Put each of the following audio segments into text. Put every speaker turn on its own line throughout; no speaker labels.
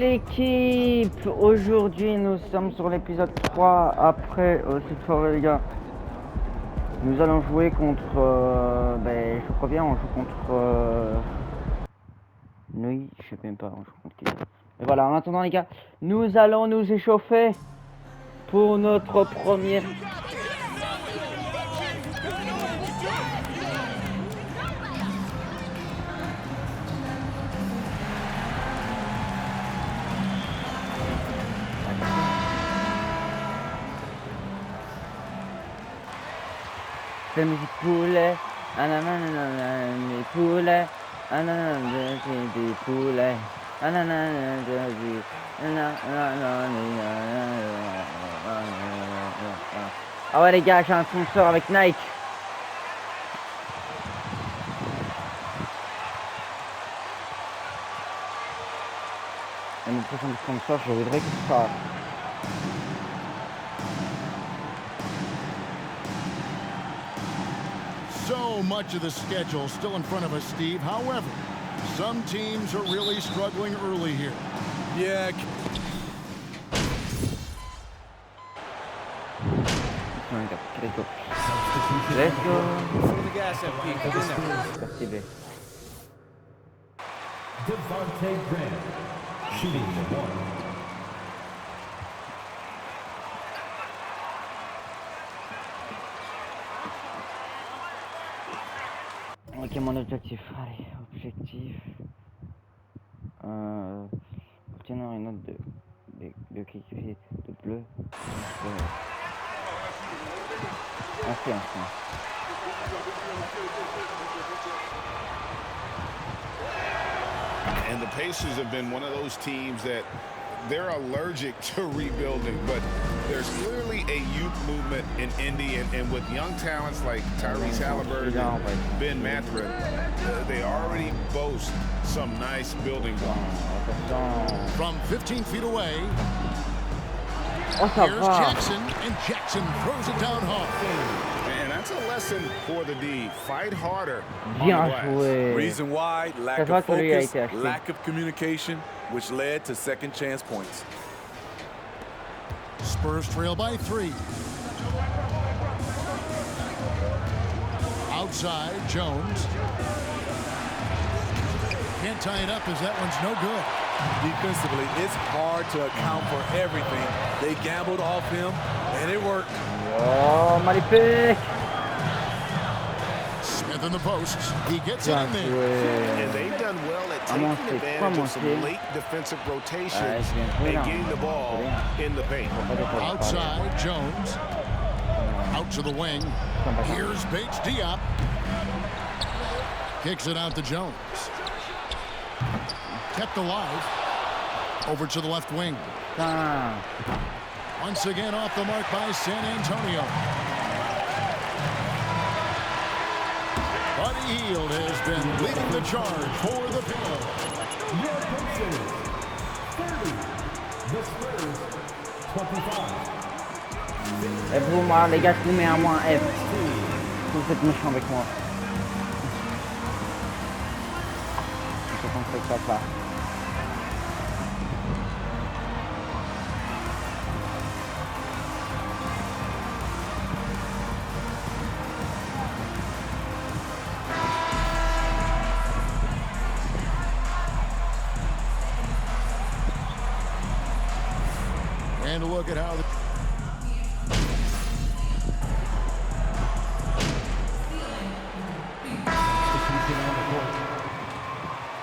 L'équipe, aujourd'hui nous sommes sur l'épisode 3 après cette soirée les gars. Nous allons jouer contre, je crois bien on joue contre oui, je sais même pas, on joue contre qui. Mais voilà, en attendant les gars, nous allons nous échauffer pour notre première. La musique poulet, les poulets, des poulets, ah ouais les gars, j'ai un sponsor avec Nike. Et mon prochain sponsor, je voudrais que ce soit...
So much of the schedule still in front of us, Steve. However, some teams are really struggling early here.
Yeah.
Let's go. Let's go.
Throw the gas at peak.
Merci B.
Devontae Graham, shooting the one.
Ok, mon objectif. Allez, objectif. Obtenir une note de coéquipier de bleu.
And the Pacers have been one of those teams that they're allergic to rebuilding, but there's clearly a youth movement in Indy, and with young talents like Tyrese Halliburton and Ben Mathurin, they already boast some nice building blocks.
From 15 feet away,
Here's
Jackson, and Jackson throws it down hard.
And that's a lesson for the D. Fight harder on the
Bien
glass.
joué.
Reason why, lack of focus, lack of communication, which led to second chance points.
Spurs trail by 3. Outside, Jones. Can't tie it up as that one's no good.
Defensively, it's hard to account for everything. They gambled off him, and it worked.
Oh, magnifique.
Smith in the posts. He gets it in there.
And they've done well at taking advantage of some late defensive rotations and getting the ball in the paint.
Outside, Jones. Out to the wing. Here's Bates Diop. Kicks it out to Jones. Kept alive. Over to the left wing. Once again off the mark by San Antonio. Buddy Hield has been leading the charge for the Bills.
Your Pacers, 30. The Spurs, 25.
Et pour moi, les gars, je vous mets un moins F. Vous êtes méchants avec moi. Je pense que ça.
And look at how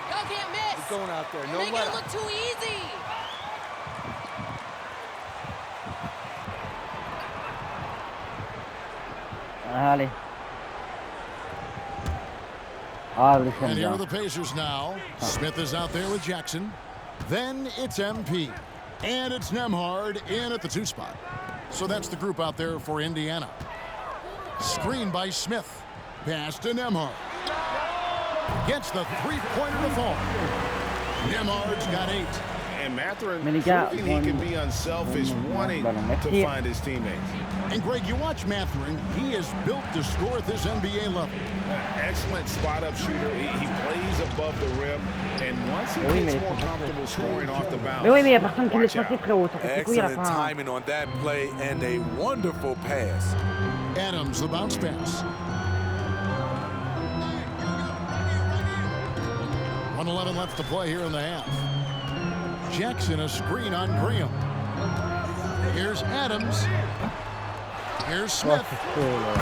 Y'all can't miss.
It's going out there.
You're
No
making
matter.
it look too easy.
Allez. Ah, les
And here are
bien.
the Pacers now. Smith is out there with Jackson. Then it's MP. And it's Nembhard in at the 2 spot. So that's the group out there for Indiana. Screen by Smith. Pass to Nembhard. Gets the three-pointer to fall. Nembhard's got 8.
And Mathurin
Mais les gars,
proving he can be unselfish, wanting to find his teammates.
And Greg, you watch Mathurin. He is built to score at this NBA level.
Excellent spot-up shooter. He plays above the rim. And once he
Oui,
gets
mais
more
c'est pas
comfortable scoring off the bounce,
Mais oui, mais il n'y a personne qui laisse
watch
passer,
out.
frérot. Ça fait ses couilles à la
Excellent
fin.
timing on that play and a wonderful pass.
Adams, the bounce pass. 1:11 left to play here in the half. Jackson, a screen on Graham. Here's Adams. Here's Smith.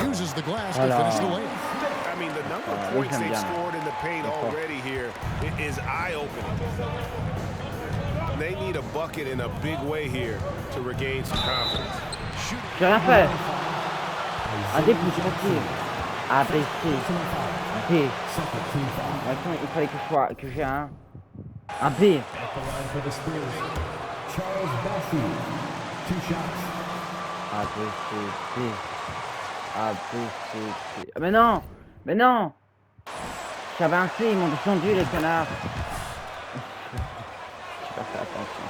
Uses the glass to finish the layup.
I mean, the number of points they've scored in the paint already here is eye-opening. They need a bucket in a big way here to regain some confidence.
J'ai rien fait. Un D plus facile. A, B, C. D. Maintenant, il fallait que j'ai un B.
For the Spurs, Charles Bassey, 2 shots.
A, B, C, D. A, B, C, D. Ah, mais non! Mais non! J'avais un C, ils m'ont descendu les canards. J'ai pas fait attention.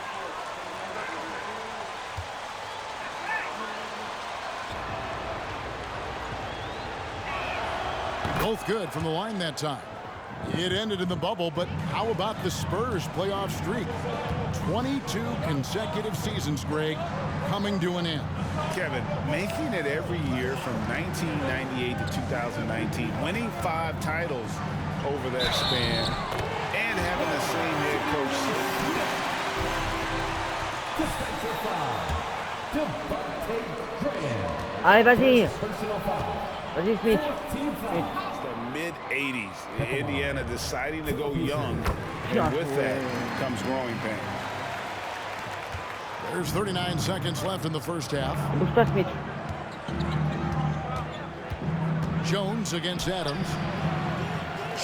Both good from the line that time. It ended in the bubble, but how about the Spurs playoff streak? 22 consecutive seasons, Greg, coming to an end.
Kevin, making it every year from 1998 to 2019, winning 5 titles over that span, and having the same head coach.
Allez, vas-y! Vas-y, Smith!
Mid-80s, Indiana deciding to go young, and with that comes growing pain.
There's 39 seconds left in the first half.
Bouge pas, Smith.
Jones against Adams.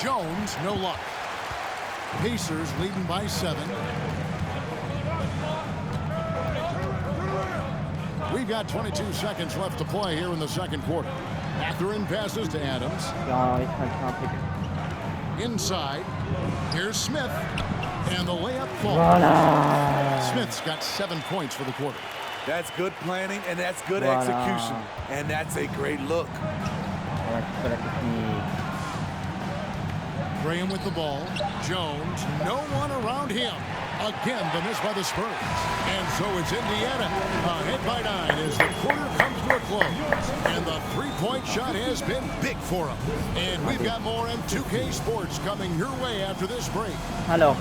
Jones, no luck. Pacers leading by 7. We've got 22 seconds left to play here in the second quarter. Mathurin passes to Adams. Inside. Here's Smith. And the layup falls.
Voilà.
Smith's got 7 points for the quarter.
That's good planning, and that's good execution. And that's a great look.
Graham with the ball. Jones, no one around him. Again, the miss by the Spurs. And so it's Indiana ahead by 9 as the quarter comes to a close. And the three-point shot has been big for them. And we've got more M2K Sports coming your way after this break.
Alors.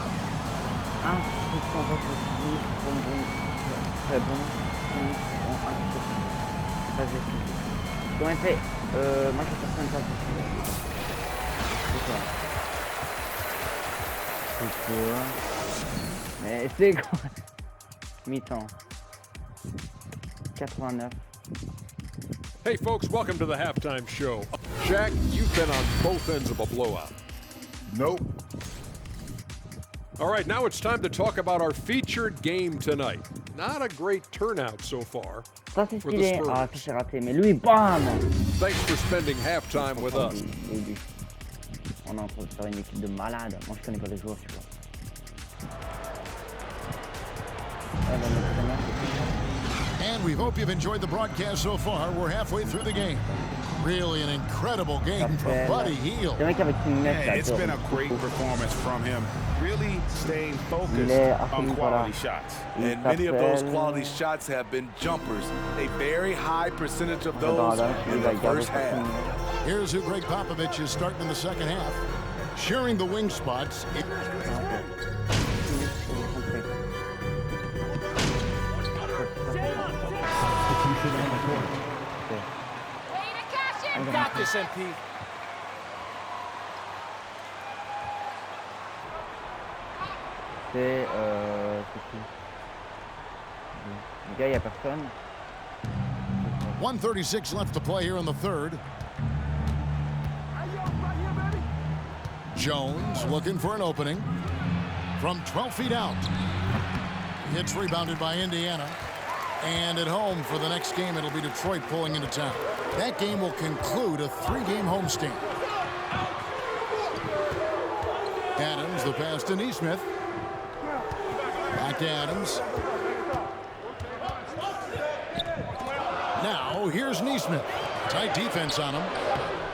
Comment fait moi je fais ça c'est quoi? Mais c'est quoi? Mi-temps. 89.
Hey folks, welcome to the halftime show. Shaq, you've been on both ends of a blowout.
Nope.
All right, now it's time to talk about our featured game tonight. Not a great turnout so far.
Ça c'est stylé. Ah, ça c'est raté. Mais lui, bam!
Thanks for spending halftime with us.
Oui. On est en train de faire une équipe de malades. Moi, je connais pas les joueurs, tu vois.
And we hope you've enjoyed the broadcast so far. We're halfway through the game. Really an incredible game from Buddy Hield.
It's been a great performance from him. Really staying focused on quality shots.
And many of those quality shots have been jumpers. A very high percentage of those in the first half.
Here's who Greg Popovich is starting in the second half. Sharing the wing spots.
Got this, MP.
C'est qui? Les gars, il n'y a personne.
1:36 left to play here in the third. Jones looking for an opening from 12 feet out. It's rebounded by Indiana. And at home for the next game, it'll be Detroit pulling into town. That game will conclude a 3-game homestand. Adams, the pass to Nesmith. Back to Adams. Now, here's Neesmith. Tight defense on him.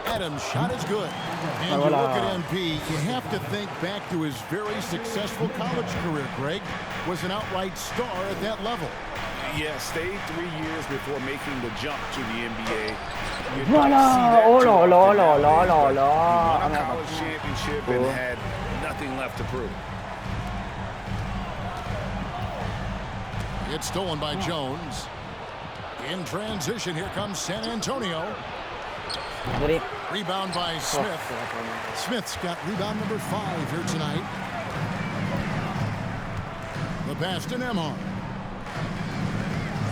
Adams' shot is good. And you look at MP, you have to think back to his very successful college career, Greg. Was an outright star at that level.
Yeah, stayed 3 years before making the jump to the NBA.
Voilà! Oh là là là là là là!
He won a college championship and had nothing left to prove.
It's stolen by Jones. In transition, here comes San Antonio. Rebound by Smith. Smith's got rebound number 5 here tonight. The pass to Nembhard.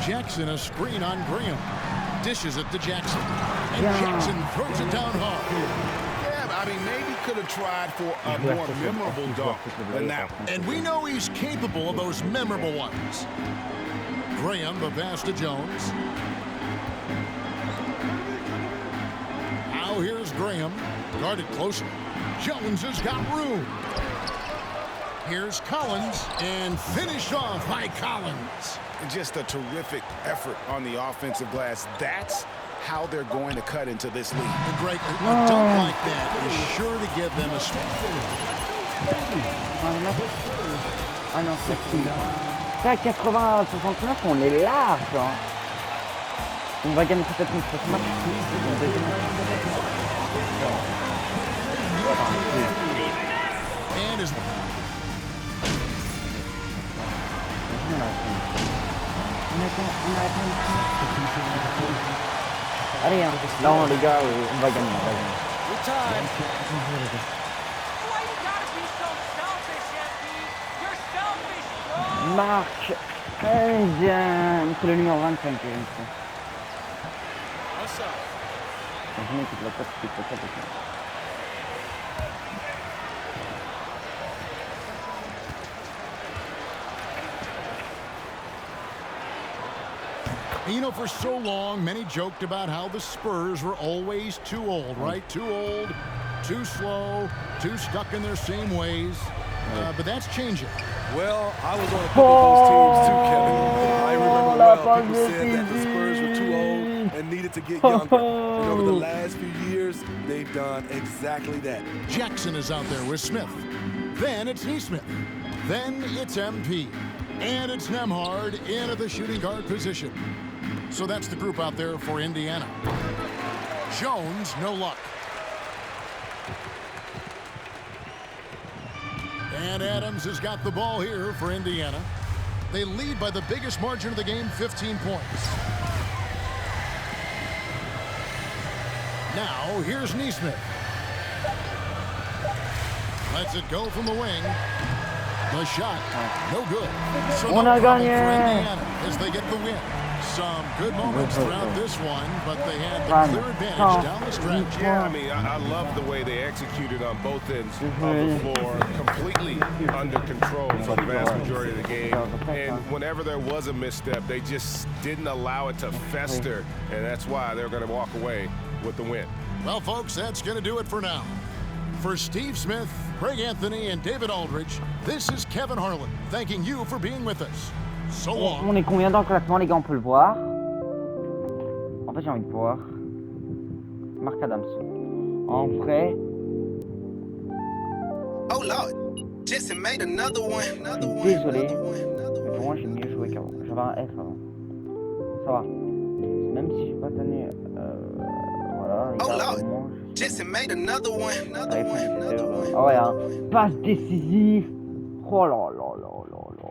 Jackson, a screen on Graham. Dishes it to Jackson. And Jackson throws it down hard.
Yeah, I mean, maybe could have tried for a more memorable dunk than that one.
And we know he's capable of those memorable ones. Graham, the pass to Jones. Now here's Graham. Guarded closer. Jones has got room. Here's Collins, and finished off by Collins.
Just a terrific effort on the offensive glass. That's how they're going to cut into this league.
And Greg, a dunk like that is sure to give them a spot.
Ah non, c'est facile. Ça, 80-69, on est large. Hein. On va gagner peut-être une prochaine match.
And his...
Allez, hein. Non, les gars, on va gagner. Marc, c'est le numéro 25. Imaginez toute la tête qui peut pas.
You know, for so long, many joked about how the Spurs were always too old, right? Too old, too slow, too stuck in their same ways. But that's changing.
Well, I was on a couple of those teams too, Kevin. I remember well people said that the Spurs were too old and needed to get younger. And over the last few years, they've done exactly that.
Jackson is out there with Smith. Then it's Neesmith. Then it's MP. And it's Nembhard in at the shooting guard position. So that's the group out there for Indiana. Jones, no luck. And Adams has got the ball here for Indiana. They lead by the biggest margin of the game, 15 points. Now, here's Neesmith. Lets it go from the wing. The shot, no good. So no problem for Indiana as they get the win. Some good moments throughout this one, but they had the clear advantage down the stretch.
Yeah, I mean, I love the way they executed on both ends of the floor, completely under control for the vast majority of the game. And whenever there was a misstep, they just didn't allow it to fester, and that's why they're going to walk away with the win.
Well, folks, that's going to do it for now. For Steve Smith, Craig Anthony, and David Aldridge, this is Kevin Harlan, thanking you for being with us. So long.
On est combien dans le classement, les gars? On peut le voir. En fait, j'ai envie de voir. Marc Adams. En vrai.
Oh Lord, Jason made another one.
Désolé. Mais pour moi, j'ai mieux joué qu'avant. J'avais un F avant. Ça va. Même si j'ai pas tanné. Voilà.
Oh Lord, Jason made another one.
Ah ouais, hein. Passe décisive. Oh là là là là là là.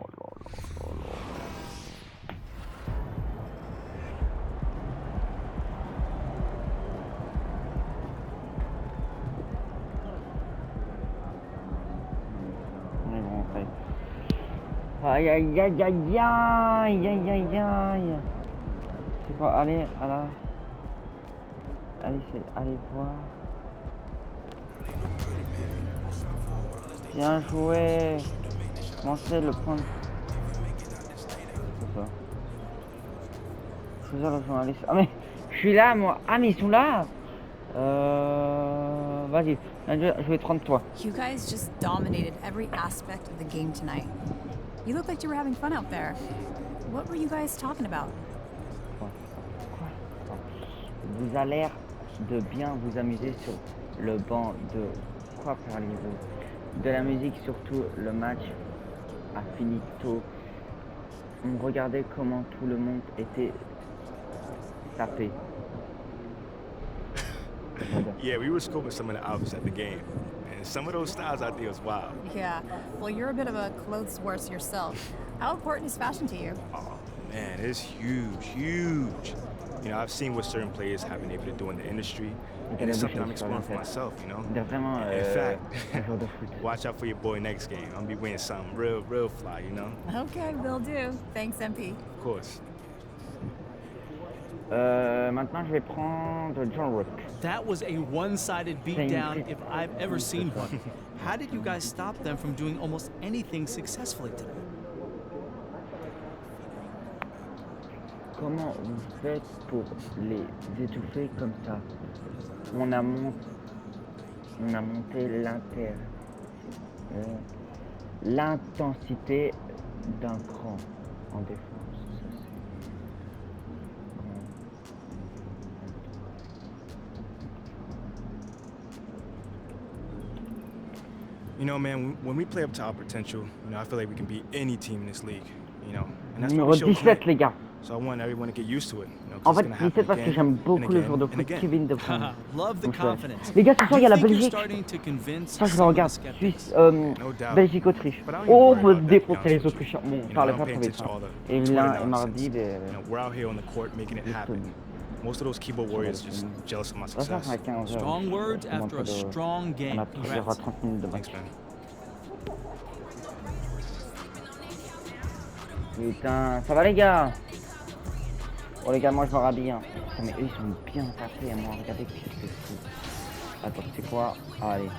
Aïe aïe aïe aïe aïe aïe aïe aïe. C'est quoi? Allez, voilà. Allez voir. Bien joué. Comment c'est le point? C'est ça. Choisir le journaliste. Ah mais je suis là moi. Ah mais ils sont là. Vas-y. Je vais 30 toi.
You guys just dominated every aspect of the game tonight. You looked like you were having fun out there. What were you guys talking about?
Quoi? Vous avez l'air de bien vous amuser sur le banc de... Quoi parliez-vous? De la musique, surtout le match a fini tôt. On regardait comment tout le monde était tapé.
Yeah, we were scoping some of the outfits at the game. And some of those styles out there was wild.
Yeah, well, you're a bit of a clothes horse yourself. How important is fashion to you?
Oh, man, it's huge, huge. You know, I've seen what certain players have been able to do in the industry, and it's something I'm exploring for myself, you know? In fact, watch out for your boy next game. I'm gonna be wearing something real fly, you know?
Okay, will do. Thanks, MP.
Of course.
Maintenant, je vais prendre John Rook.
That was a one-sided beatdown if I've ever seen one. How did you guys stop them from doing almost anything successfully today?
Comment vous faites pour les étouffer comme ça? On a monté l'intensité d'un cran en défense.
You know, man, when we play up to our potential, you know, I feel like we can beat any team in this league, you know. And that's what
Numéro
we showed
17,
tonight.
les gars.
So I want everyone to get used to it. You know, 'cause
En
it's
fait,
gonna
17
happen
parce que
again
j'aime
and
beaucoup le
again
joueur de
and
foot
again.
Kevin De Bruyne.
Love the
Donc,
confidence.
les gars, ce soir, il y a la
Do you think you're
Belgique.
starting to convince
Ça, je le
some of the
regarde.
skeptics?
Suisse,
No doubt.
Belgique-Autriche.
But I don't even
Oh,
worry
me
about that, to be
défoncer
honest
les
with you.
Autrichiens. Bon,
You
je
know,
parlais
I
pas
don't pay
trop vite.
attention to all the
Et
Twitter
là, et
nonsense.
mardi,
You know, we're out here on the court making it happen. Most of those keyboard warriors just jealous of my
Ça, ça
success.
sera 15 heures.
Strong words
On
after a
montre
strong
On
game.
a il y aura
Congrats.
30 minutes de match.
Thanks, man.
Putain, ça va les gars? Oh les gars, moi je me rhabille. Hein. Putain, mais eux ils sont bien tapés à moi. Regardez qu'est-ce que c'est fou. Attends, c'est quoi? Ah, allez.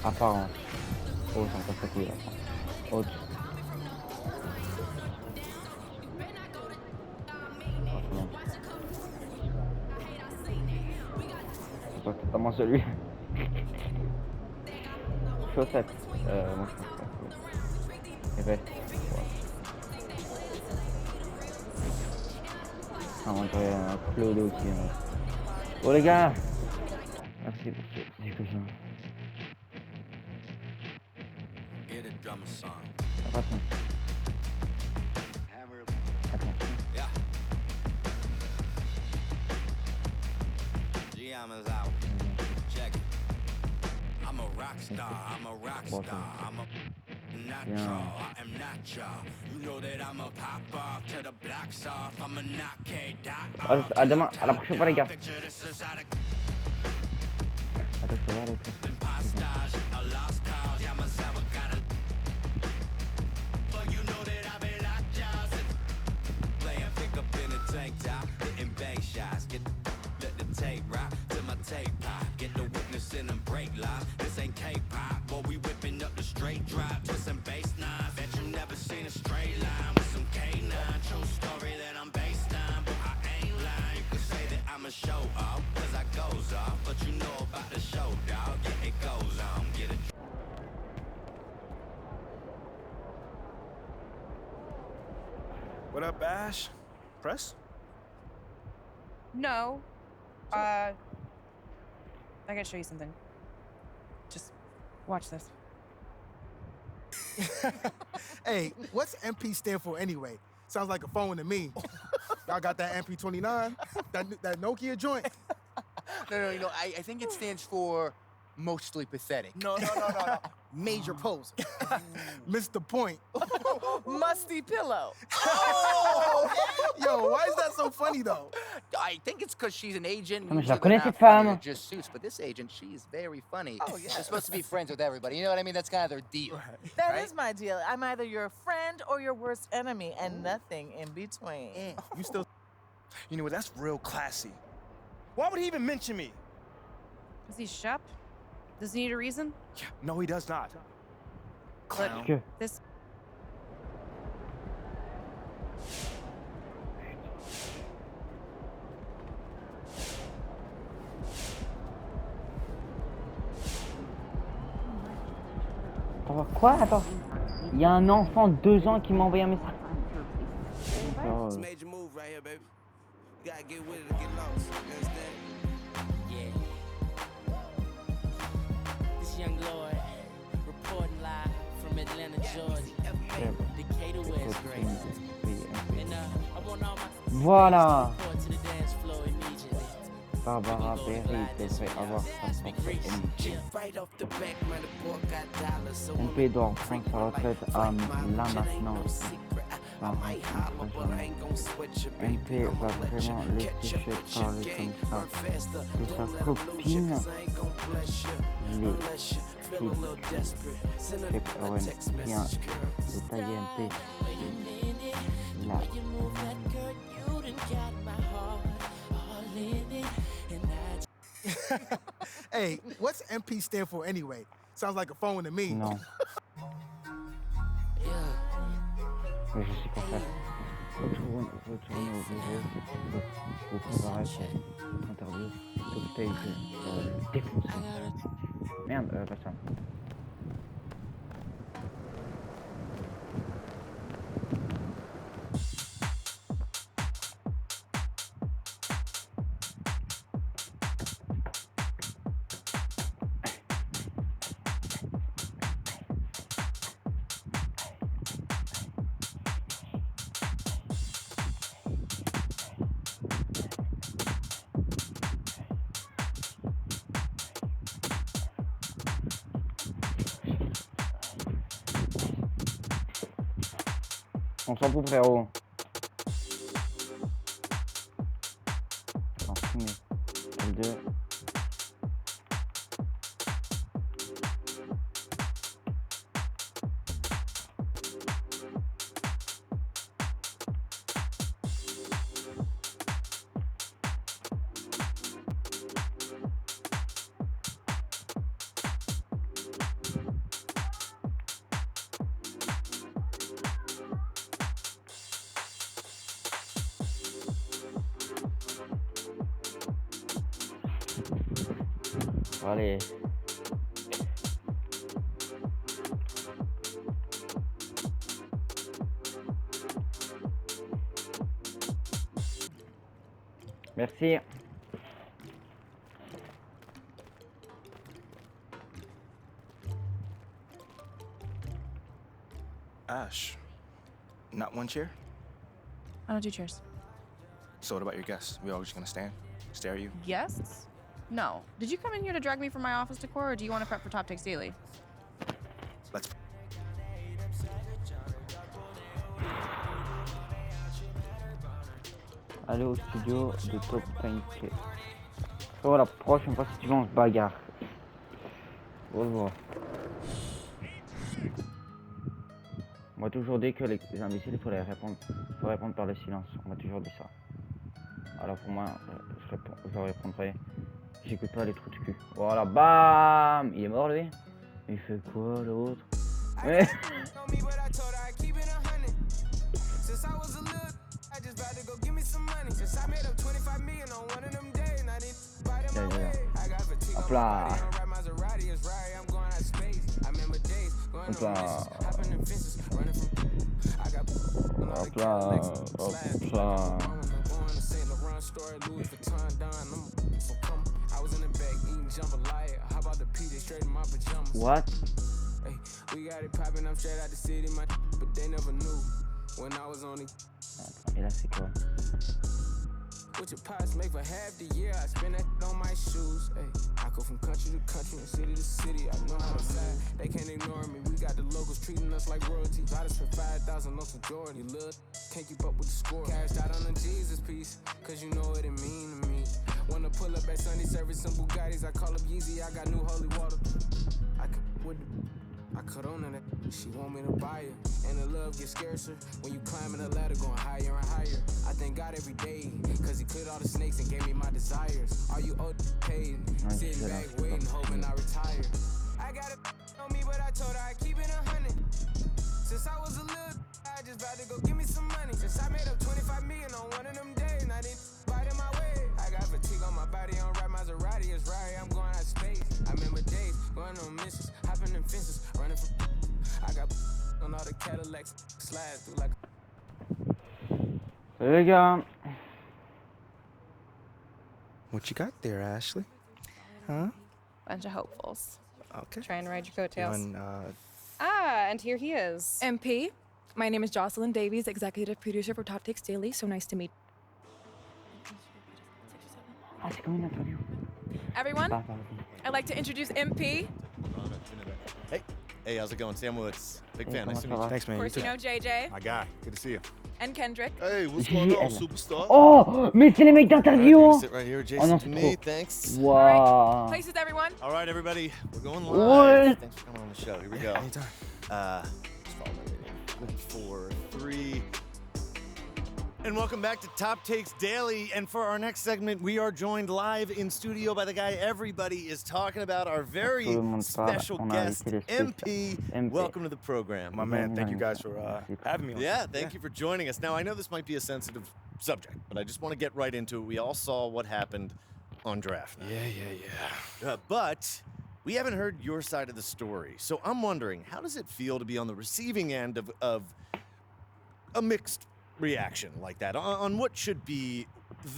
Apparence. Oh, j'en passe à couille là. Haute. C'est pas totalement celui. Chaussettes. Moi je pense pas. Et veste. Ouais. Ah, on dirait un Claude aussi. Hein. Oh les gars! Merci pour ce discussion. Attends. À demain, à la prochaine fois les gars. Attends, je peux voir l'autre.
What up, Ash? Press?
No. I gotta show you something. Just watch this.
Hey, what's MP stand for anyway? Sounds like a phone to me. Y'all got that MP29? That Nokia joint?
No, you know, I think it stands for mostly pathetic.
No. Major poser. Missed the point.
Musty pillow.
Oh! Yo, why is that so funny though?
I think it's because she's an agent.
Ah, mais je la
Usually
connais
they're
cette
not funny,
femme.
they're just suits, but this agent, she's very funny.
Oh, yeah.
They're supposed to be friends with everybody. You know what I mean? That's kind of their deal.
That is my deal. I'm either your friend or your worst enemy, and nothing in between.
You still...
You know what? That's real classy. Why would he even mention me?
Is he Shep? Does he need a reason?
Yeah, no, he does not. Clown.
Que?
This.
Attends, quoi? Attends. Il y a un enfant de 2 ans qui m'a envoyé un message. Oh. Voilà. Barbara Perry devrait avoir sa propre MP doit prendre sa retraite là maintenant. MP va vraiment laisser fait parler comme ça de sa copine. Les Owen vient de tailler MP. Là.
Hey, what's MP stand for anyway? Sounds like a phone to me.
Non. Mais je suis content. Retournez au bureau. Vous préparez pour interview. Top stage défoncé. Merde, pas ça. On s'en fout, frérot. En fumée. L2. Allez. Merci.
Ash, not one chair?
I don't do chairs.
So what about your guests? We all just gonna stand, stare at you?
Guests? No. Did you come in here to drag me from my office decor, or do you want to prep for Top Takes Daily?
Let's.
Allez au studio de Top Tank. Oh, la prochaine fois si tu veux on se bagarre. Au revoir. On m'a toujours dit que les imbéciles il faut répondre par le silence. On m'a toujours dit ça. Alors pour moi, je répondrai. J'écoute pas les trous de cul. Voilà, bam. Il est mort lui. Il fait quoi l'autre? Ouais. Hop là. Hop là. Hop là. Hop là. What? Et là c'est quoi? What your pots make for half the year? I spend that on my shoes. Hey, I go from country to country and city to city. I know how to side. They can't ignore me. We got the locals treating us like royalty. I just spent 5,000 on some Jordan. You look, can't keep up with the score. Cashed out on the Jesus piece, cause you know what it mean to me. Wanna pull up at Sunday service some Bugattis. I call up Yeezy. I got new holy water. I cut on that. She want me to buy it. And the love gets scarcer when you climbing the ladder going higher and higher. I thank God every day, cause he cleared all the snakes and gave me my desires. All you owed paid, sitting back waiting, hoping I retire. I got it on me, but I told her I keep it 100. Since I was a little, I just about to go give me some money. Since I made up 25 million on one of them days, and I didn't bite in my way. I got fatigue on my body, on ride Maserati, it's right, I'm going out of space. I remember days, going on missions, hopping in fences, running from. I got Salut les gars.
What you got there, Ashley? Huh?
Bunch of hopefuls.
Okay.
Trying to ride your coattails.
On,
and here he is.
MP, my name is Jocelyn Davies, executive producer for Top Takes Daily. So nice to meet
Ah, c'est comme une interview.
everyone. I'd like to introduce MP.
Hey, how's it going? Sam Woods. Big fan. Nice to meet you.
Thanks, man.
Of course, you know JJ
My guy. Good to see you.
and Kendrick.
Hey, what's going on, superstar?
Oh, mais c'est les mecs d'interview.
Sit right here,
Oh
Jason.
non,
to
c'est
me,
trop.
thanks.
Wow.
Places, everyone.
All right, everybody. We're going
What?
live. Thanks for coming on the show. Here we go.
Anytime.
Just follow my lead. Looking for 3. And welcome back to Top Takes Daily. And for our next segment, we are joined live in studio by the guy everybody is talking about, our very special guest, MP. Welcome to the program.
My man, thank you guys for having me on.
Yeah, thank you for joining us. Now, I know this might be a sensitive subject, but I just want to get right into it. We all saw what happened on draft night.
Yeah.
But we haven't heard your side of the story. So I'm wondering, how does it feel to be on the receiving end of a mixed reaction like that on what should be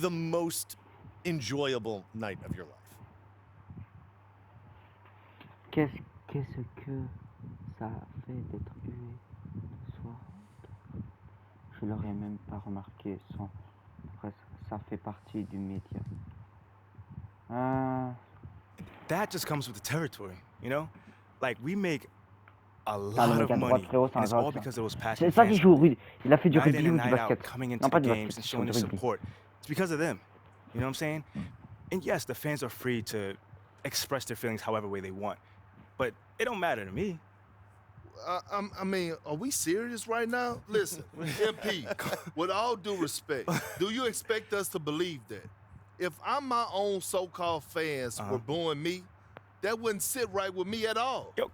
the most enjoyable night of your life?
Qu'est-ce que ça fait d'être hué ce soir? Je l'aurais même pas remarqué sans. Après, ça fait partie du métier.
That just comes with the territory, you know? Like, we make a
Le
lot
mec
of
à droite,
money,
frérot, c'est
and
un
it's all
grave, ça.
because of those
C'est
passionate
ça qui
fans.
joue au rugby. Il a fait du
Night
rugby
in
ou
and
du
night out,
basket?
coming into
Non, pas
the
du
games
basket,
and
sur
showing
du
their
rugby.
support. It's because of them. You know what I'm saying? And yes, the fans are free to express their feelings however way they want, but it don't matter to me.
I mean, are we serious right now? Listen, MP, with all due respect, do you expect us to believe that? If my own so-called fans were booing me, that wouldn't sit right with me at all.
Yo,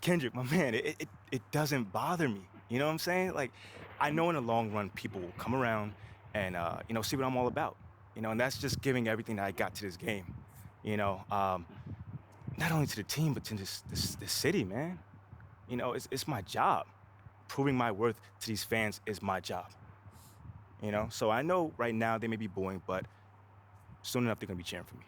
Kendrick, my man, it doesn't bother me. You know what I'm saying? Like, I know in the long run, people will come around and, you know, see what I'm all about. You know, and that's just giving everything that I got to this game. You know, not only to the team, but to this city, man. You know, it's my job. Proving my worth to these fans is my job. You know, so I know right now they may be booing, but soon enough they're gonna be cheering for me.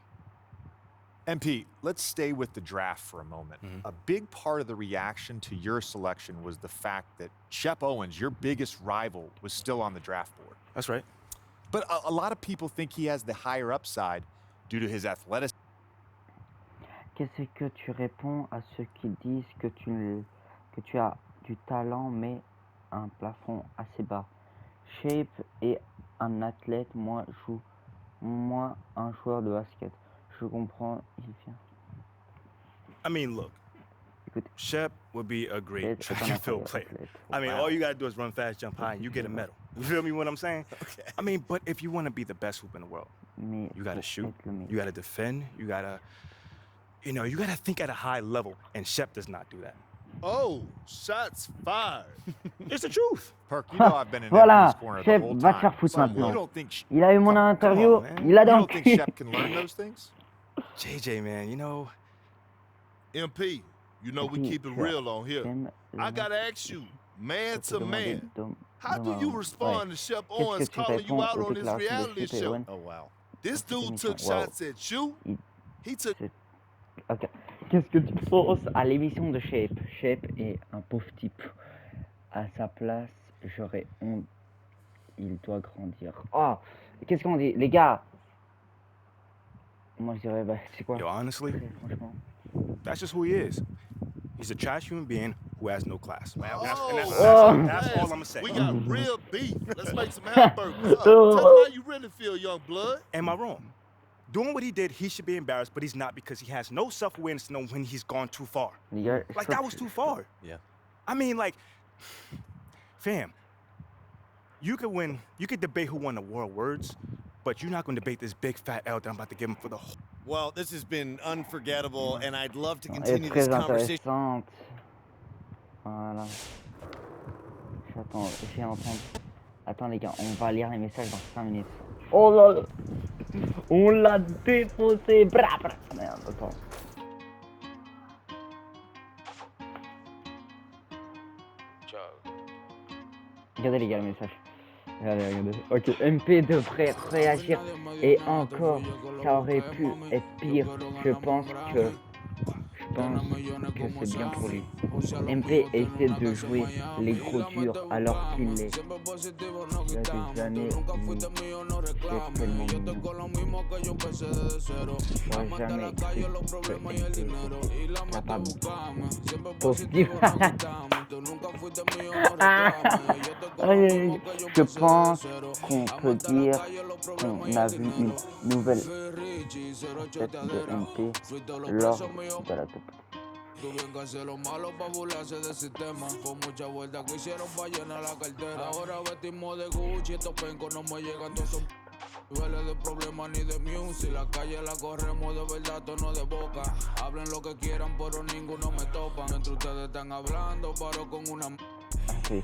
MP, let's stay with the draft for a moment. A big part of the reaction to your selection was the fact that Shep Owens, your biggest rival, was still on the draft board.
That's right.
But a lot of people think he has the higher upside due to his athleticism.
Qu'est-ce que tu réponds à ceux qui disent que tu as du talent mais un plafond assez bas? Shape est un athlète, moi un joueur de basket. Je comprends, il vient.
I mean, look, Shep would be a great track and field player. I mean, all you gotta do is run fast, jump high, and you get a medal. You feel me what I'm saying?
Okay.
I mean, but if you want to be the best hoop in the world, you gotta shoot, you gotta defend, you gotta think at a high level, and Shep does not do that.
Oh, shots fired.
It's the truth.
Perk, you know I've been in
Voilà,
MP's corner the
Shep,
whole
va te faire
time.
foutre
So you
maintenant.
don't think
Il a eu mon interview, il a
you don't think
donc.
Shep can learn those things?
JJ, man, you know.
MP, you know we keep it real on here. I gotta ask you, man to man, how do you respond to Shep Owens calling you out on this reality show?
Oh, wow.
This dude took shots at you. He took...
Ok. Qu'est-ce que tu penses à l'émission de Shape? Shape est un pauvre type. À sa place, j'aurais honte. Il doit grandir. Oh, qu'est-ce qu'on dit, les gars? Moi, je dirais, bah, c'est quoi?
Yo, honestly,
Franchement.
that's just who he is. He's a trash human being who has no class. That's all I'm gonna say.
We got real beef. Let's make some hamburgers. Tell them how you really feel, young blood.
Am I wrong? Doing what he did, he should be embarrassed, but he's not because he has no self-awareness to know when he's gone too far. Like, that was too far.
Yeah.
I mean, like, fam, you could debate who won the world words, but you're not going to debate this big fat L that I'm about to give him for the whole...
Well, this has been unforgettable, and I'd love to continue this conversation.
Voilà. J'ai entendu. Attends les gars, on va lire les messages dans 5 minutes. Oh là là. On l'a défoncé. Bra, bra. Merde, attends.
Joe.
Regardez les gars le message. Regardez, regardez. Ok, MP devrait réagir et encore, ça aurait pu être pire. Je pense que c'est bien pour lui. MP essaie de jouer les gros durs alors qu'il est. Il y a des années où c'est tellement mignon. J'aurais jamais cru que MP était capable. Positif. Je pense qu'on peut dire qu'on a vu une nouvelle facette de MP lors de la top.
Tuvieron que hacer lo malo pa' burlarse del sistema. Con mucha vuelta que hicieron pa' llenar la cartera. Ahora vestimos de Gucci, estos pencos no me llegan, todos son duele de problemas ni de music. La calle la corremos de verdad, tono de boca. Hablen lo que quieran, pero ninguno me topan. Entre ustedes están hablando, paro con una.
Sí.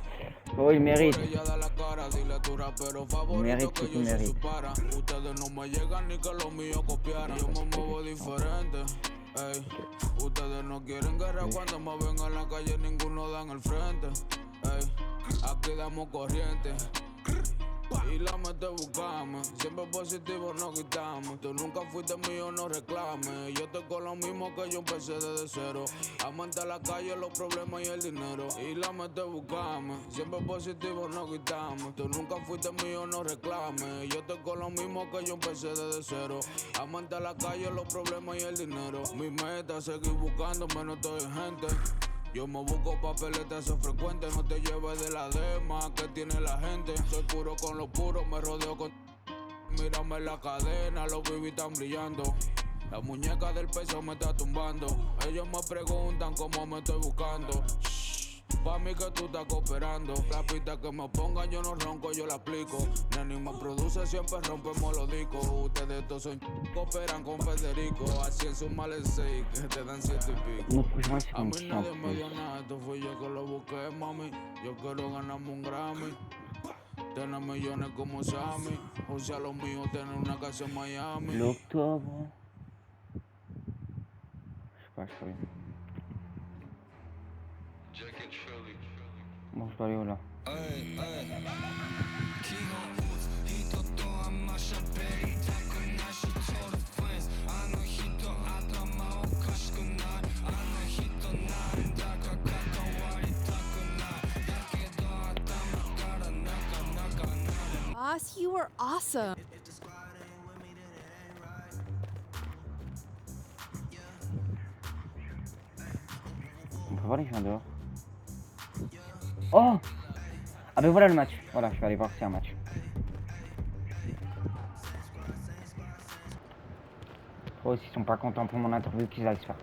Oh, il mérite.
Ella da la cara, dile a tu rapero favorito que yo soy su para. Ustedes no me llegan ni que los míos copiaran. Yo me muevo diferente. Ey, ustedes no quieren guerra cuando me ven en la calle, ninguno dan el frente. Ey, aquí damos corriente y la mete buscame. Siempre positivo no quitamos. Tú nunca fuiste mío, no reclames. Yo estoy con lo mismo que yo empecé desde cero. Amante a la calle, los problemas y el dinero. Y la mete buscame. Siempre positivo no quitamos. Tú nunca fuiste mío, no reclames. Yo estoy con lo mismo que yo empecé desde cero. Amante a la calle, los problemas y el dinero. Mi meta es seguir buscándome, no estoy en gente. Yo me busco papeletas, eso es frecuente. No te lleves de la dema que tiene la gente. Soy puro con lo puro, me rodeo con. Mírame en la cadena, los bibis están brillando. La muñeca del peso me está tumbando. Ellos me preguntan cómo me estoy buscando. Pa' mí que tú estás cooperando. La pista que me pongan yo no ronco, yo la aplico. Neni me produce, siempre rompemos los discos. Ustedes todos son cooperan con Federico. Así en su males 6 que te dan 7 y pico. A mí nadie me dio nada, esto fui yo que lo busqué, mami. Yo quiero ganarme un Grammy. Tener millones como Sammy. O sea, los míos tener una casa en Miami.
L'octobre. Je sais pas, je sais pas. Bon, je dois aller où là?
Boss, you were awesome.
On peut voir les gens dehors. Oh! Ah ben voilà le match. Voilà, je vais aller voir si c'est un match. Oh, s'ils sont pas contents pour mon interview, qu'ils aillent se faire.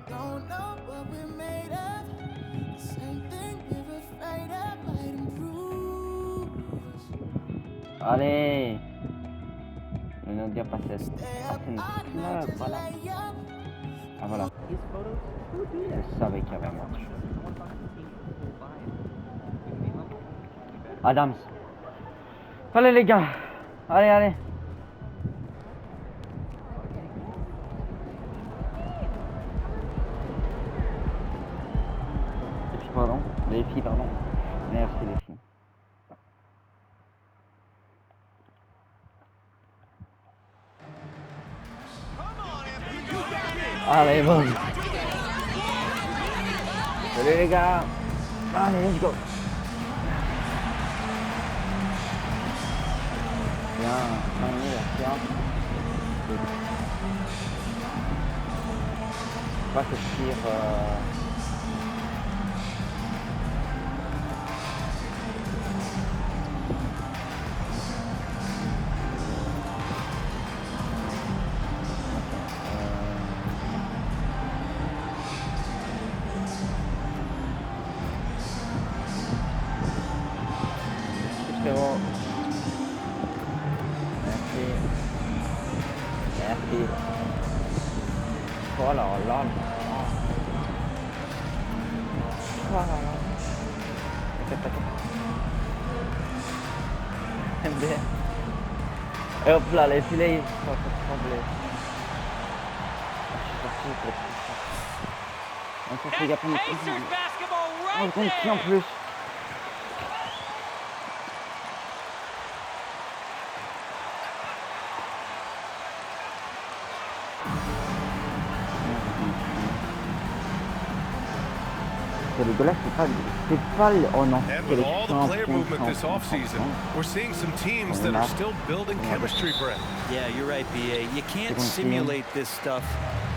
Don't know what we're made of. The same thing we're afraid of might improve.
Allez! Le nom de passer. Ah, c'est notre club, voilà. Ah voilà. Je savais qu'il y avait un match. Adams. Allez les gars. Allez, allez. Pardon, les filles, pardon. Merci les filles. Allez, bon. Salut les gars. Allez, let's go. Bien, bien. On va sortir. Merci. Oh là là. Oh là là. T'inquiète. Et hop là, les filets, ils sont tremblés. On s'en fait gaffe, on compte qui en plus. C'est dégueulasse, c'est pas le... Oh non,
And with all the player movement this offseason, we're seeing some teams that are still building chemistry, Brett.
Yeah, you're right, BA. You can't simulate this stuff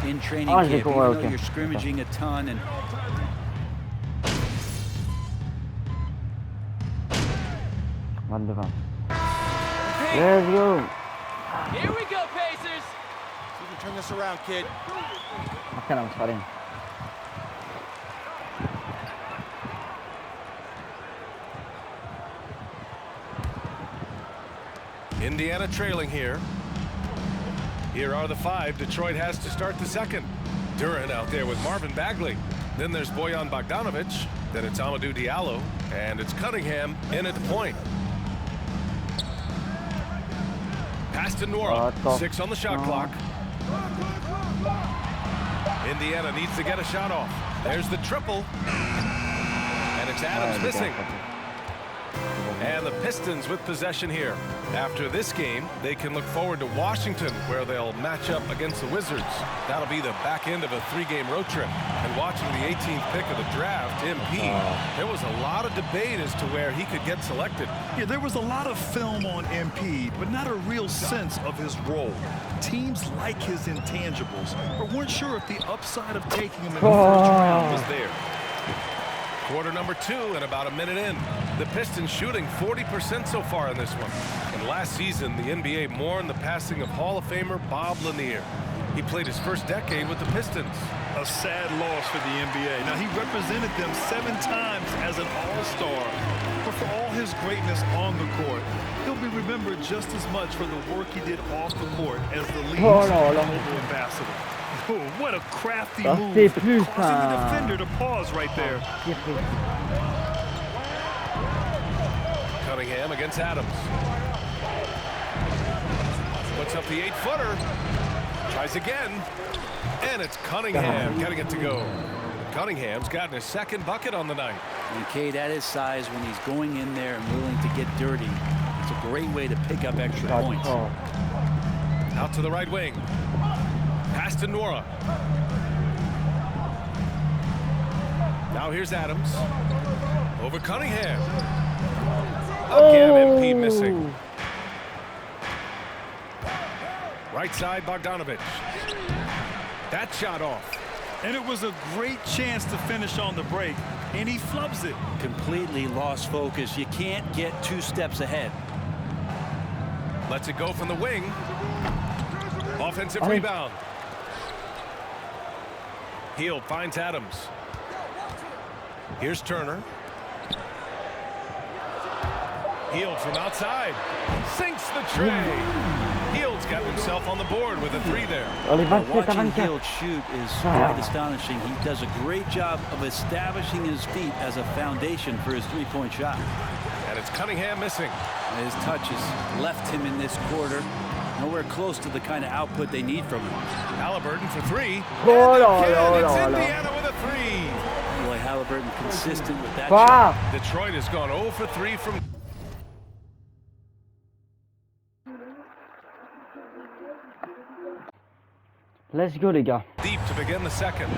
in training camp, even though you're scrimmaging a ton. And
let's go.
Here we go, Pacers.
See if you can turn this around, kid.
I'm starting.
Indiana trailing here. Here are the 5 Detroit has to start the second. Duran out there with Marvin Bagley. Then there's Bojan Bogdanovic. Then it's Amadou Diallo. And it's Cunningham in at the point. Pass to Nora. 6 on the shot clock. Indiana needs to get a shot off. There's the triple. And it's Adams missing. And the Pistons with possession here. After this game, they can look forward to Washington, where they'll match up against the Wizards. That'll be the back end of a 3-game road trip. And watching the 18th pick of the draft, MP, there was a lot of debate as to where he could get selected.
Yeah, there was a lot of film on MP, but not a real sense of his role. Teams like his intangibles, but weren't sure if the upside of taking him in the first round was there.
Quarter number 2 and about a minute in. The Pistons shooting 40% so far in this one. And last season, the NBA mourned the passing of Hall of Famer Bob Lanier. He played his first decade with the Pistons.
A sad loss for the NBA. Now, he represented them 7 times as an all-star. But for all his greatness on the court, he'll be remembered just as much for the work he did off the court as the league's global ambassador. Oh, what a crafty move, causing the defender to pause right there.
Cunningham against Adams. Puts up the 8-footer. Tries again. And it's Cunningham getting it to go. Cunningham's gotten his second bucket on the night.
And Cade, at his size, when he's going in there and willing to get dirty, it's a great way to pick up extra points.
Out to the right wing. Pass to Nora. Now here's Adams. Over Cunningham. Again, MP missing. Right side, Bogdanovic. That shot off.
And it was a great chance to finish on the break, and he flubs it.
Completely lost focus. You can't get 2 steps ahead.
Lets it go from the wing. Offensive rebound. Hield finds Adams. Here's Turner. Hield from outside. Sinks the tray. Hield's got himself on the board with a 3 there.
Watching Hield shoot is quite astonishing. He does a great job of establishing his feet as a foundation for his 3-point shot.
And it's Cunningham missing.
His touches left him in this quarter. Nowhere close to the kind of output they need from him.
Halliburton for 3. It's Indiana with a 3.
Boy, Halliburton consistent with that shot.
Detroit has gone 0 for 3 from...
Let's go, les gars.
Deep to begin the second.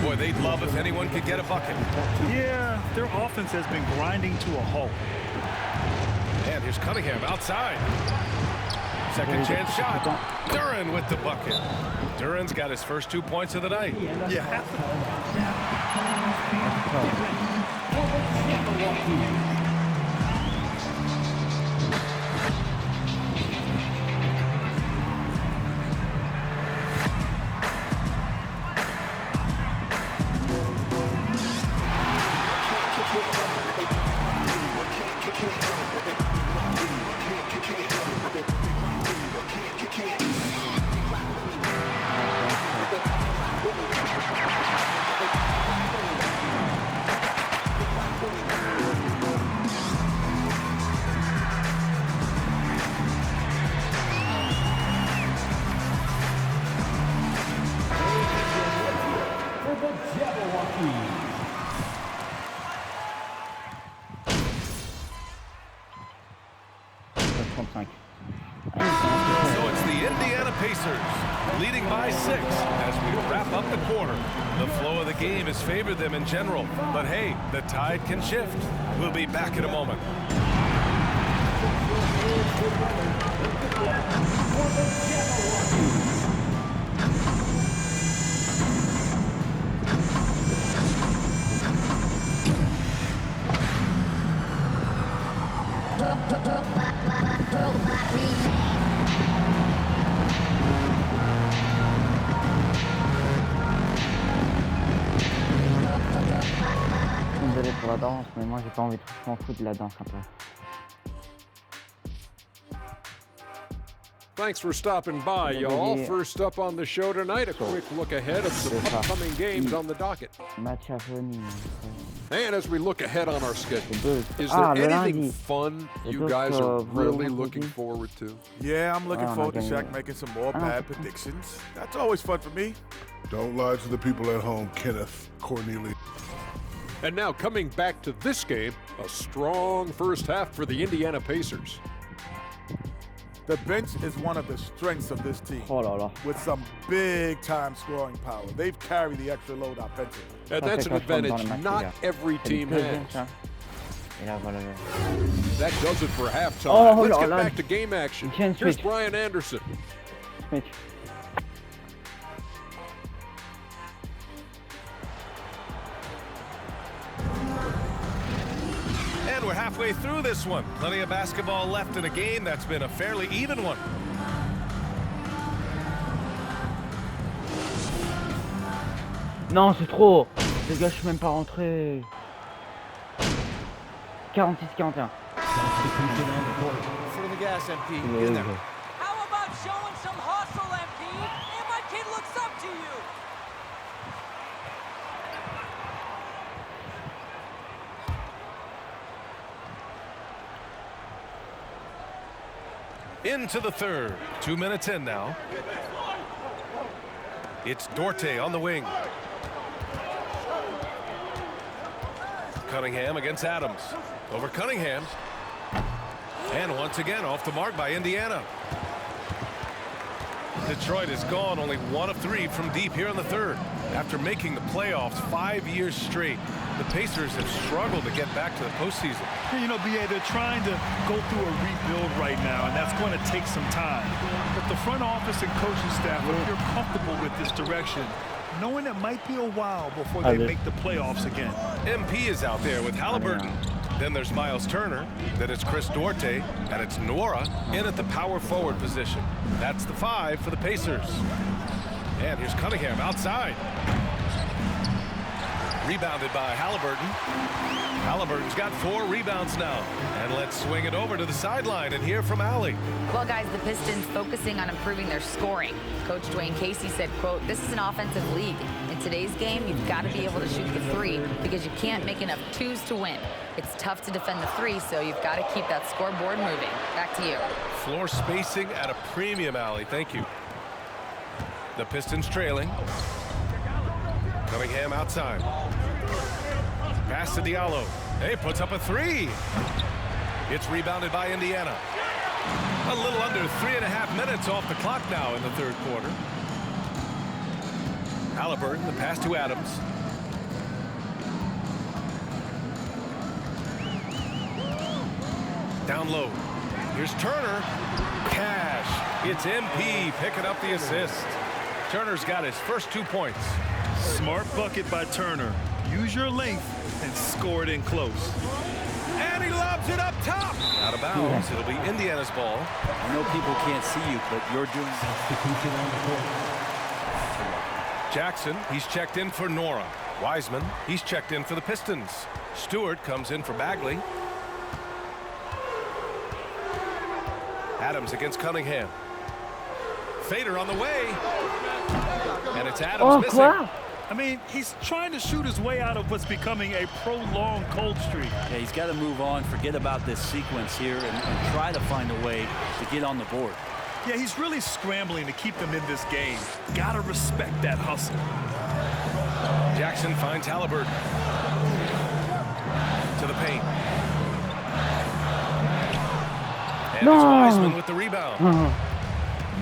Boy, they'd love if anyone could get a bucket.
Yeah, their offense has been grinding to a halt.
And here's Cunningham outside. Second chance shot. Duran with the bucket. Duran's got his first 2 points of the night.
Yeah.
Can't
So it's the Indiana Pacers leading by 6 as we wrap up the quarter. The flow of the game has favored them in general, but hey, the tide can shift. We'll be back in a moment.
Désolé pour la danse, mais moi j'ai pas envie de m'en foutre de la danse un peu.
Thanks for stopping by, y'all. First up on the show tonight, a quick look ahead of some upcoming games on the docket.
Match à venir.
And as we look ahead on our schedule, is there anything fun you guys are really looking forward to?
Yeah, I'm looking forward to Shaq making some more bad predictions. That's always fun for me.
Don't lie to the people at home, Kenneth Cornelius.
And now coming back to this game, a strong first half for the Indiana Pacers.
The bench is one of the strengths of this team, with some big-time scoring power. They've carried the extra load offensively.
And that's an advantage not every team has. That does it for halftime. Let's get back to game action. Here's Brian Anderson.
And we're halfway through this one. Plenty of basketball left in a game that's been a fairly even one.
Non, c'est trop. Les gars, je suis même pas rentré. 46-41.
Foot on the gas, MP. Get in there.
How about showing some hustle, MP? And my kid looks up to you.
Into the third. 2 minutes in now. It's Dorte on the wing. Cunningham against Adams. Over Cunningham. And once again off the mark by Indiana. Detroit has gone only 1 of 3 from deep here in the third. After making the playoffs 5 years straight, the Pacers have struggled to get back to the postseason.
You know, BA, they're trying to go through a rebuild right now, and that's going to take some time. But the front office and coaching staff, if you're comfortable with this direction, knowing it might be a while before they make the playoffs again.
MP is out there with Halliburton. Then there's Miles Turner. Then it's Chris Duarte. And it's Nora in at the power forward position. That's the 5 for the Pacers. And here's Cunningham outside. Rebounded by Halliburton. Halliburton's got 4 rebounds now. And let's swing it over to the sideline and hear from Allie.
Well, guys, the Pistons focusing on improving their scoring. Coach Dwayne Casey said, quote, "This is an offensive league. In today's game, you've got to be able to shoot the 3 because you can't make enough 2s to win. It's tough to defend the 3, so you've got to keep that scoreboard moving." Back to you.
Floor spacing at a premium, Allie. Thank you. The Pistons trailing. Cunningham outside. Pass to Diallo. Hey, puts up a 3. It's rebounded by Indiana. A little under 3.5 minutes off the clock now in the third quarter. Halliburton, the pass to Adams. Down low. Here's Turner. Cash. It's MP picking up the assist. Turner's got his first 2 points.
Smart bucket by Turner. Use your length and score it in close.
And he lobs it up top. Out of bounds. It'll be Indiana's ball.
I know people can't see you, but you're doing substitution on the court.
Jackson, he's checked in for Nora. Wiseman, he's checked in for the Pistons. Stewart comes in for Bagley. Adams against Cunningham. Fader on the way. And it's Adams missing.
Quoi? I mean, he's trying to shoot his way out of what's becoming a prolonged cold streak.
Yeah, he's got to move on, forget about this sequence here, and try to find a way to get on the board.
Yeah, he's really scrambling to keep them in this game. Gotta respect that hustle.
Jackson finds Halliburton. To the paint. And it's Wiseman with the rebound.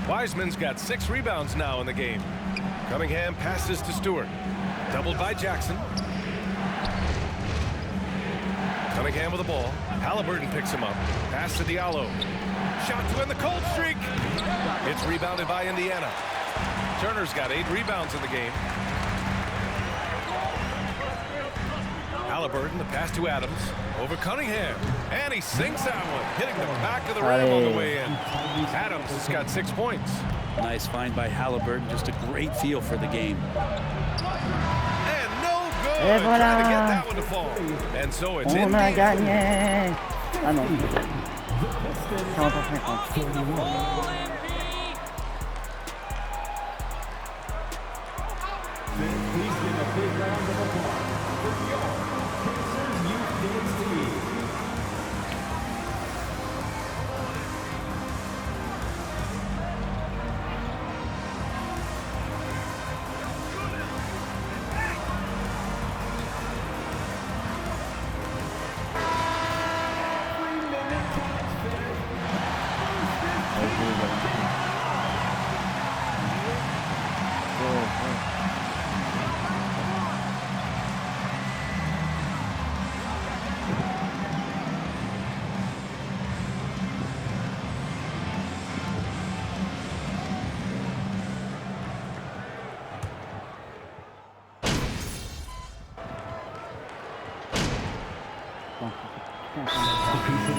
Wiseman's got 6 rebounds now in the game. Cunningham passes to Stewart. Doubled by Jackson. Cunningham with the ball. Halliburton picks him up. Pass to Diallo. Shot to end the cold streak. It's rebounded by Indiana. Turner's got 8 rebounds in the game. Halliburton, the pass to Adams. Over Cunningham. And he sinks that one, hitting the back of the rim on the way in. Adams has got 6 points.
Nice find by Halliburton. Just a great feel for the game.
And no good. Trying to get that one to fall. And so it's in.
On a gagné. Ah non. 50-50.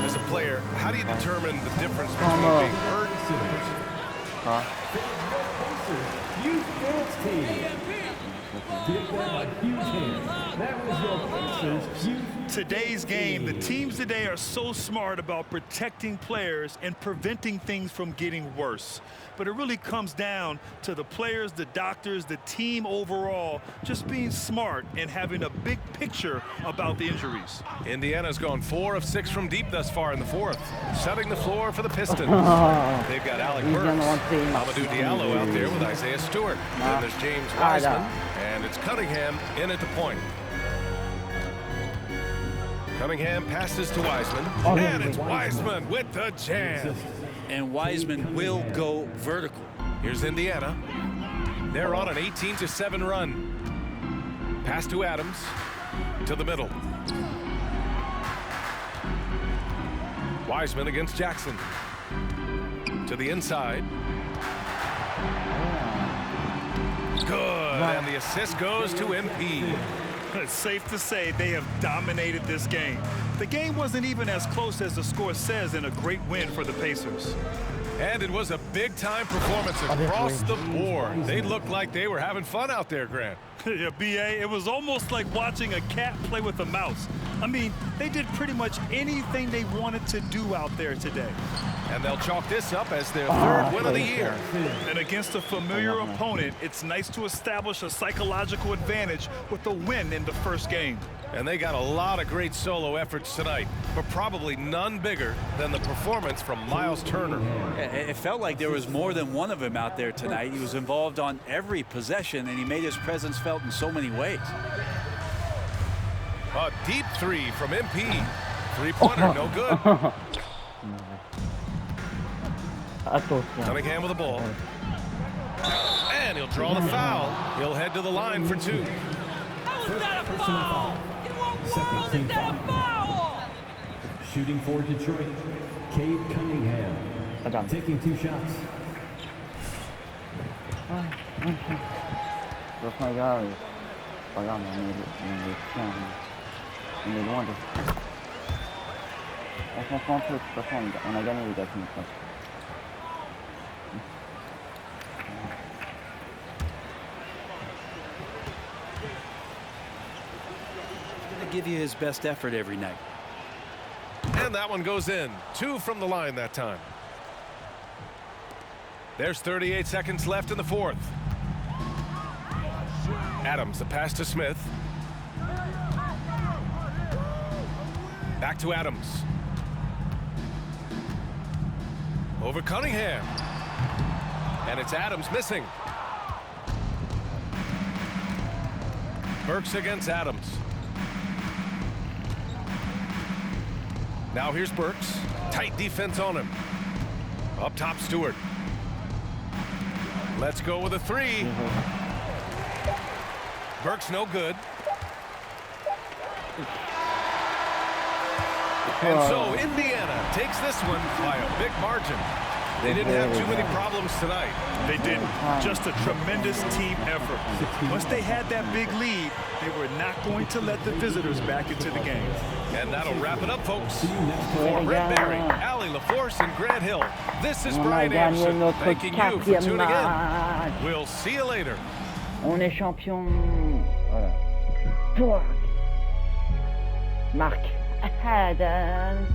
As a player, how do you determine the difference between being hurt
Today's game, the teams today are so smart about protecting players and preventing things from getting worse. But it really comes down to the players, the doctors, the team overall, just being smart and having a big picture about the injuries.
Indiana's gone 4 of 6 from deep thus far in the 4th, setting the floor for the Pistons. They've got Alec Burks, Amadou Diallo out there with Isaiah Stewart. Then there's James Wiseman, and it's Cunningham in at the point. Cunningham passes to Wiseman, and it's Wiseman with the jam.
And Wiseman will go vertical.
Here's Indiana. They're on an 18-7 run. Pass to Adams, to the middle. Wiseman against Jackson. To the inside. Good, and the assist goes to MP.
It's safe to say they have dominated this game. The game wasn't even as close as the score says in a great win for the Pacers.
And it was a big-time performance across the board. They looked like they were having fun out there, Grant.
Yeah, B.A., it was almost like watching a cat play with a mouse. I mean, they did pretty much anything they wanted to do out there today.
And they'll chalk this up as their 3rd win of the year.
And against a familiar opponent, it's nice to establish a psychological advantage with a win in the first game.
And they got a lot of great solo efforts tonight, but probably none bigger than the performance from Miles Turner.
It felt like there was more than one of them out there tonight. He was involved on every possession, and he made his presence felt in so many ways.
A deep 3 from MP. 3-pointer, no good. Cunningham with the ball. And he'll draw the foul. He'll head to the line for 2.
How is that a foul? In what world is that a foul?
Shooting for Detroit, Cade Cunningham. Taking 2 shots.
On est loin de... On s'en fout un peu, de toute façon, on a gagné les gars.
Going to give you his best effort every night.
And that one goes in. 2 from the line that time. There's 38 seconds left in the 4th. Adams, the pass to Smith. Back to Adams. Over Cunningham. And it's Adams missing. Burks against Adams. Now here's Burks. Tight defense on him. Up top, Stewart. Let's go with a three. Burke's no good. And so Indiana takes this one by a big margin. They didn't have too many problems tonight.
They didn't. Just a tremendous team effort. Once they had that big lead, they were not going to let the visitors back into the game.
And that'll wrap it up, folks. For Red Berry, Allie LaForce, and Grant Hill, this is Brian Anderson thanking you for tuning in. We'll see you later.
On est champion. Voilà. Pour Mark Adams.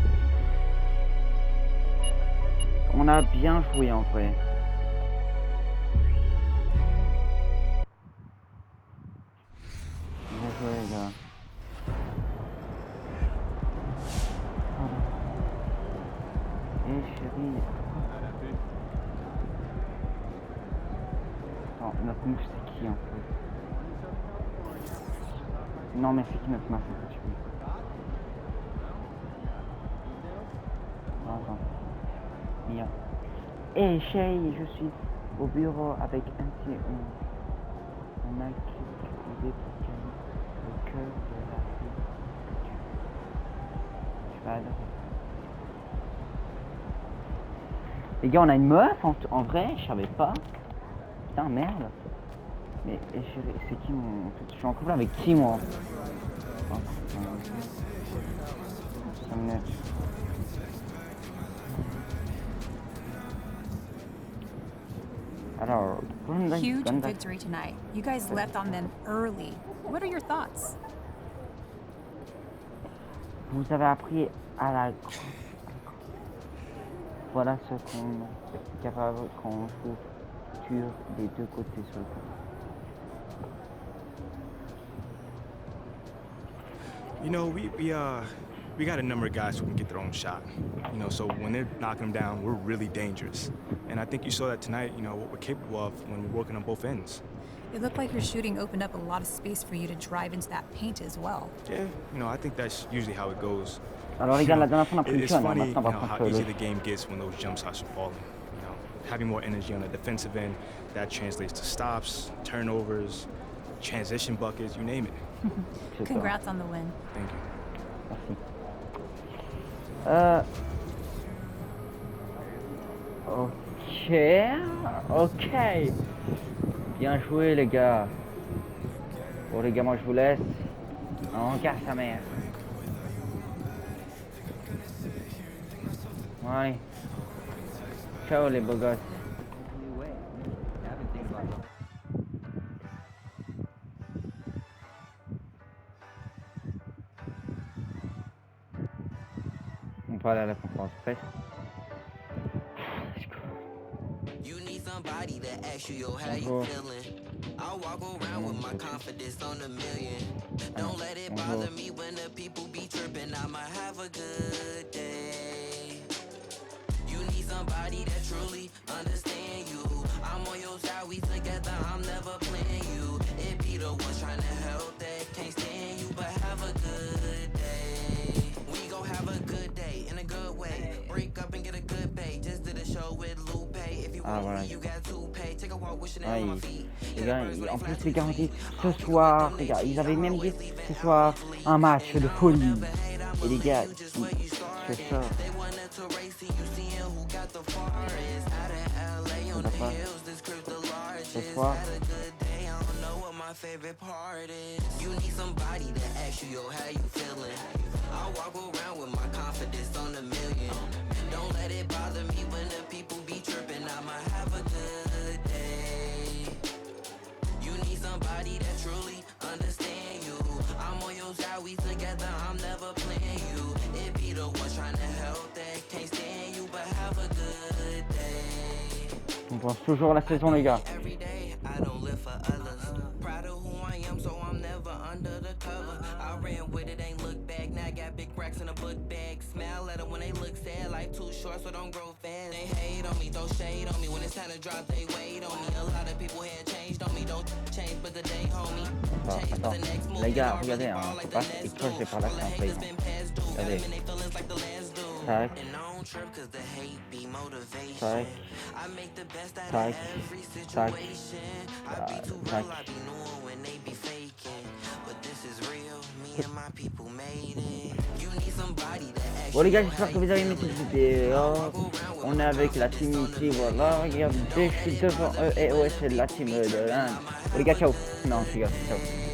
On a bien joué en vrai. Bien joué les gars. Et chérie. Attends, notre move c'est qui en fait? Non mais c'est qui notre move? Attends. Mia. Et chérie, je suis au bureau avec un petit on a cultivé pour gagner le cœur de la vie. Tu vas adorer. Les gars, on a une meuf en vrai, je savais pas. Putain, merde. Mais chérie, c'est qui mon... Je suis en couple avec qui moi? Oh, 5 minutes.
Huge victory tonight. You guys left on them early. What are your thoughts?
Vous avez appris à la... Voilà ce qu'on est capable quand on joue sur les deux côtés sur le terrain.
You know, we got a number of guys who can get their own shot. You know, so when they're knocking them down, we're really dangerous. And I think you saw that tonight, you know, what we're capable of when we're working on both ends.
It looked like your shooting opened up a lot of space for you to drive into that paint as well.
Yeah, you know, I think that's usually how it goes.
Alors les gars, la dernière fois on a pris
It's
une
funny,
maintenant on va
how
prendre
easy
le...
the game gets when those jump shots are falling. You know, having more energy on the defensive end, that translates to stops, turnovers, transition buckets, you name it.
Congrats on the win.
Thank you.
Ok. Bien joué les gars. Bon les gars, moi je vous laisse. On casse sa mère. Ouais. Ciao les beaux gosses. On va aller à la conférence presse.
You need somebody to ask you, yo, how you feeling? I walk around with my confidence on a million. Don't let it bother me when the people be tripping. I'ma have a good day. You need somebody that truly understand you. I'm on your side, we together, I'm never playing you. It be the ones trying to help that can't stand you, but have a good day. We gon' have a good day in a good way. Break up and get a good pay. Just did a show with Lupe. If you want me, you got to pay. Take a walk with Chanel on my feet.
Les gars, en plus les gars ont dit ce soir, les gars, ils avaient même dit ce soir un match de folie. Et les gars, c'est ça. On va pas. Ce soir.
My favorite part is you need somebody to ask you, yo, how you feeling? I walk around with my confidence on a million. Don't let it bother me when the people be tripping. I'ma have a good day. You need somebody that truly understand you. I'm on your side, we together, I'm never playing you. It be the ones trying to help that can't stand you, but have a good day.
On pense toujours à la saison les gars.
Every day, I don't live for others. Proud of who I am, so I'm never under the cover. I ran with it, ain't look back. Now I got big racks in a book bag. Smile at them when they look sad, life too short, so don't grow fast. They hate on me, throw shade on me. When it's time to drop, they wait on me. A lot of people had changed on me, don't change, but the day, homie.
Attends, les gars, regardez, hein, faut pas écraser par la fin, regardez. Tac. Tac. Tac. Tac. Tac. Bon les gars, j'espère que vous avez aimé cette vidéo. On est avec la team ici, voilà. Regardez, je suis devant eux et ouais, c'est la team de l'Inde. Bon les gars, ciao. Non, je rigole, ciao.